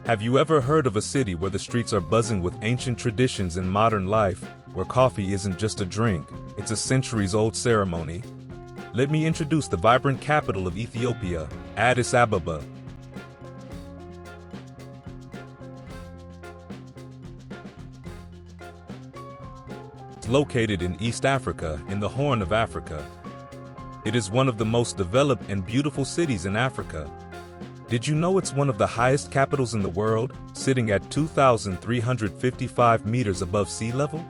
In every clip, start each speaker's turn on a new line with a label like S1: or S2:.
S1: Have you ever heard of a city where the streets are buzzing with ancient traditions and modern life, where coffee isn't just a drink, it's a centuries-old ceremony? Let me introduce the vibrant capital of Ethiopia, Addis Ababa. It's located in East Africa, in the Horn of Africa. It is one of the most developed and beautiful cities in Africa. Did you know it's one of the highest capitals in the world, sitting at 2,355 meters above sea level?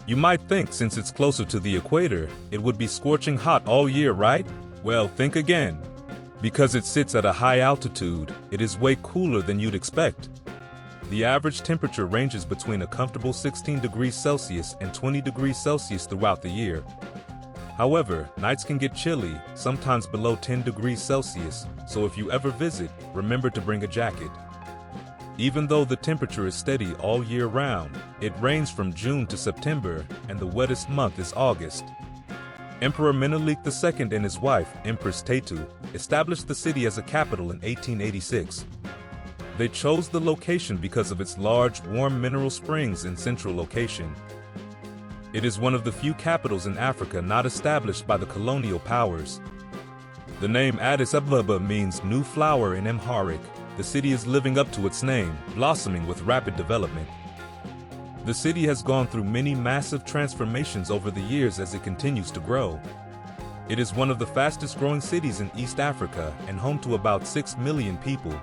S1: You might think since it's closer to the equator, it would be scorching hot all year, right? Well, think again. Because it sits at a high altitude, it is way cooler than you'd expect. The average temperature ranges between a comfortable 16 degrees Celsius and 20 degrees Celsius throughout the year. However, nights can get chilly, sometimes below 10 degrees Celsius, so if you ever visit, remember to bring a jacket. Even though the temperature is steady all year round, it rains from June to September, and the wettest month is August. Emperor Menelik II and his wife, Empress Taytu, established the city as a capital in 1886. They chose the location because of its large, warm mineral springs and central location. It is one of the few capitals in Africa not established by the colonial powers. The name Addis Ababa means new flower in Amharic. The city is living up to its name, blossoming with rapid development. The city has gone through many massive transformations over the years as it continues to grow. It is one of the fastest growing cities in East Africa and home to about 6 million people.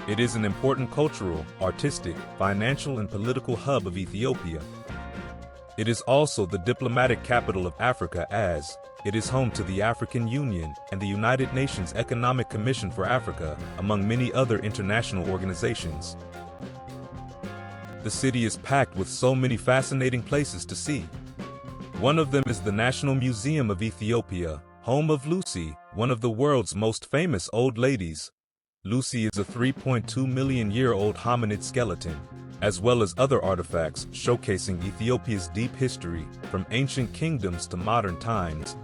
S1: It is an important cultural, artistic, financial, and political hub of Ethiopia. It is also the diplomatic capital of Africa as it is home to the African Union and the United Nations Economic Commission for Africa, among many other international organizations. The city is packed with so many fascinating places to see. One of them is the National Museum of Ethiopia, home of Lucy, one of the world's most famous old ladies. Lucy is a 3.2-million-year-old hominid skeleton, as well as other artifacts showcasing Ethiopia's deep history, from ancient kingdoms to modern times.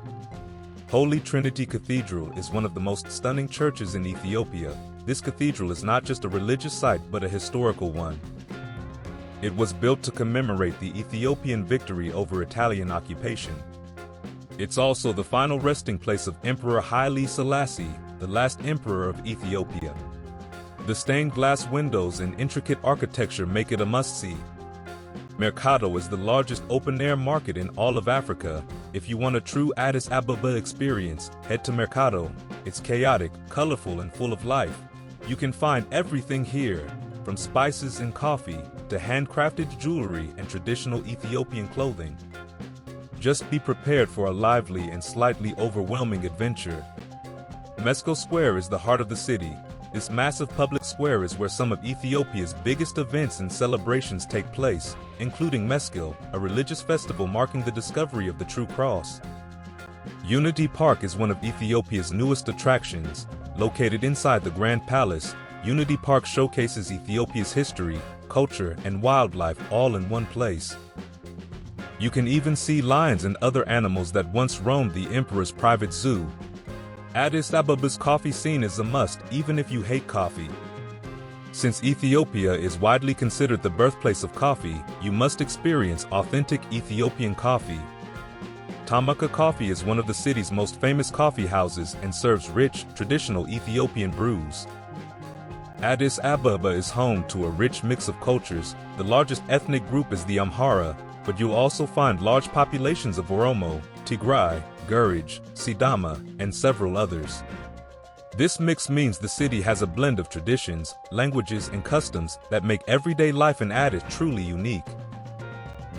S1: Holy Trinity Cathedral is one of the most stunning churches in Ethiopia. This cathedral is not just a religious site but a historical one. It was built to commemorate the Ethiopian victory over Italian occupation. It's also the final resting place of Emperor Haile Selassie, the last emperor of Ethiopia. The stained glass windows and intricate architecture make it a must-see. Mercado is the largest open-air market in all of Africa. If you want a true Addis Ababa experience, head to Mercado. It's chaotic, colorful, and full of life. You can find everything here, from spices and coffee to handcrafted jewelry and traditional Ethiopian clothing. Just be prepared for a lively and slightly overwhelming adventure. Mesco Square is the heart of the city. This massive public square is where some of Ethiopia's biggest events and celebrations take place, including Meskel, a religious festival marking the discovery of the true cross. Unity Park is one of Ethiopia's newest attractions. Located inside the Grand Palace, Unity Park showcases Ethiopia's history, culture, and wildlife all in one place. You can even see lions and other animals that once roamed the emperor's private zoo. Addis Ababa's coffee scene is a must, even if you hate coffee. Since Ethiopia is widely considered the birthplace of coffee, you must experience authentic Ethiopian coffee. Tamaka Coffee is one of the city's most famous coffee houses and serves rich, traditional Ethiopian brews. Addis Ababa is home to a rich mix of cultures. The largest ethnic group is the Amhara, but you'll also find large populations of Oromo, Tigray, Gurage, Sidama, and several others. This mix means the city has a blend of traditions, languages, and customs that make everyday life in Addis truly unique.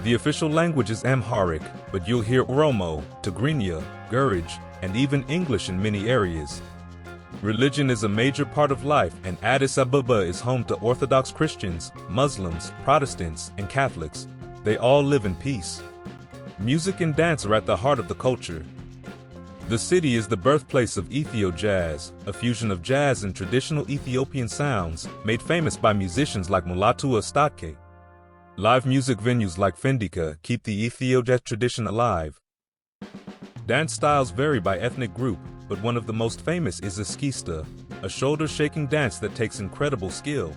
S1: The official language is Amharic, but you'll hear Oromo, Tigrinya, Gurage, and even English in many areas. Religion is a major part of life, and Addis Ababa is home to Orthodox Christians, Muslims, Protestants, and Catholics. They all live in peace. Music and dance are at the heart of the culture. The city is the birthplace of Ethio jazz, a fusion of jazz and traditional Ethiopian sounds, made famous by musicians like Mulatu Astatke. Live music venues like Fendika keep the Ethio jazz tradition alive. Dance styles vary by ethnic group, but one of the most famous is Eskista. a shoulder-shaking dance that takes incredible skill.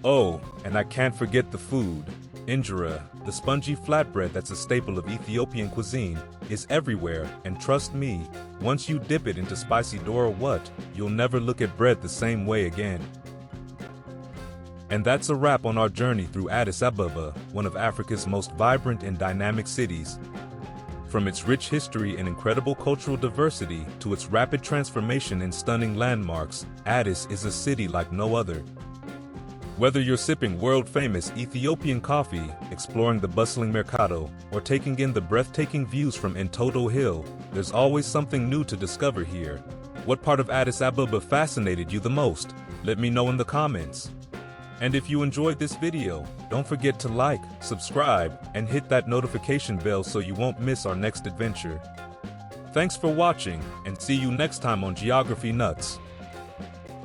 S1: Oh, and I can't forget the food. Injera, the spongy flatbread that's a staple of Ethiopian cuisine, is everywhere, and trust me, once you dip it into spicy dough or what, you'll never look at bread the same way again. And that's a wrap on our journey through Addis Ababa, one of Africa's most vibrant and dynamic cities. From its rich history and incredible cultural diversity to its rapid transformation and stunning landmarks, Addis is a city like no other. Whether you're sipping world-famous Ethiopian coffee, exploring the bustling mercado, or taking in the breathtaking views from Entoto Hill, there's always something new to discover here. What part of Addis Ababa fascinated you the most? Let me know in the comments. And if you enjoyed this video, don't forget to like, subscribe, and hit that notification bell so you won't miss our next adventure. Thanks for watching, and see you next time on Geography Nuts.